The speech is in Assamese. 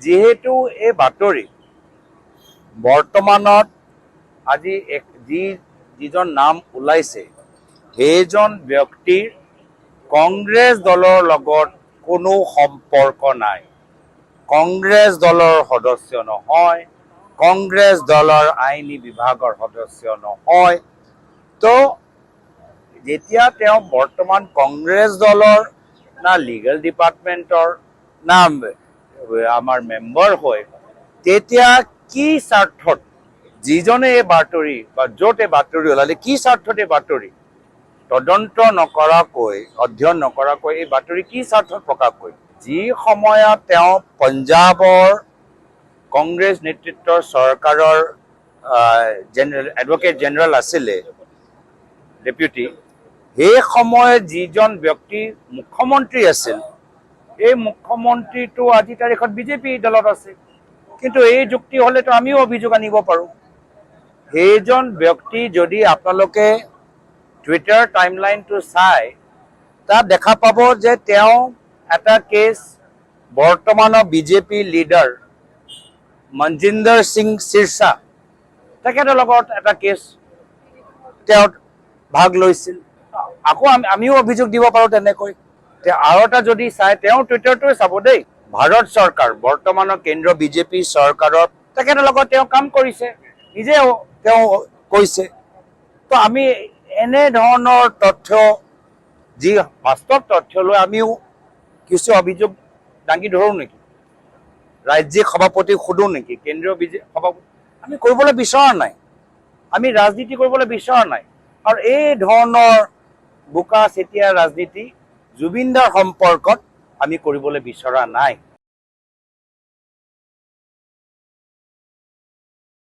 যিহেতু এই বাতৰি বৰ্তমানত আজি যিজন নাম ওলাইছে সেইজন ব্যক্তিৰ কংগ্ৰেছ দলৰ লগত কোনো সম্পৰ্ক নাই, কংগ্ৰেছ দলৰ সদস্য নহয়, কংগ্ৰেছ দলৰ আইনী বিভাগৰ সদস্য নহয়। তো যেতিয়া তেওঁ বৰ্তমান কংগ্ৰেছ দলৰ না লিগেল ডিপাৰ্টমেণ্টৰ না আমাৰ মেম্বাৰ হয়, তেতিয়া কি স্বাৰ্থত যিজনে এই বাতৰি বা য'ত এই বাতৰি ওলালে কি স্বাৰ্থত এই বাতৰি তদন্ত নকৰাকৈ অধ্যয়ন নকৰাকৈ এই বাতৰি কি স্বাৰ্থত প্ৰকাশ কৰি যি সময়ত তেওঁ পঞ্জাৱৰ কংগ্ৰেছ নেতৃত্বৰ চৰকাৰৰ এডভোকেট জেনেৰেল আছিলে ডেপুটি, সেই সময়ত যিজন ব্যক্তি মুখ্যমন্ত্ৰী আছিল এই মুখ্যমন্ত্ৰীটো আজি তাৰিখত বিজেপি দলত আছে। কিন্তু এই যুক্তি হ'লেতো আমিও অভিযোগ আনিব পাৰোঁ। সেইজন ব্যক্তি যদি আপোনালোকে টুইটাৰ টাইমলাইনটো চাই তাত দেখা পাব যে তেওঁ এটা কেছ বৰ্তমানৰ বিজেপি লিডাৰ মনজিন্দৰ সিং সিৰসা তেখেতৰ লগত এটা কেছ তেওঁ ভাগ লৈছিল। আকৌ আমিও অভিযোগ দিব পাৰোঁ তেনেকৈ। আৰু এটা যদি চাই তেওঁ টুইটাৰটোৱে চাব দেই, ভাৰত চৰকাৰ বৰ্তমানৰ কেন্দ্ৰীয় বিজেপি চৰকাৰৰ তেখেতৰ লগত তেওঁ কাম কৰিছে, নিজে তেওঁ কৈছে। তো আমি এনেধৰণৰ তথ্য যি বাস্তৱ তথ্য লৈ আমিও কিছু অভিযোগ দাঙি ধৰোঁ নেকি, ৰাজ্যিক সভাপতিক সোধোঁ নেকি, কেন্দ্ৰীয় সভাপতি আমি কৰিবলৈ বিচৰা নাই, আমি ৰাজনীতি কৰিবলৈ বিচৰা নাই। আৰু এই ধৰণৰ বোকা চেতিয়া ৰাজনীতি জুবিনদাৰ সম্পৰ্কত আমি কৰিবলৈ বিচৰা নাই।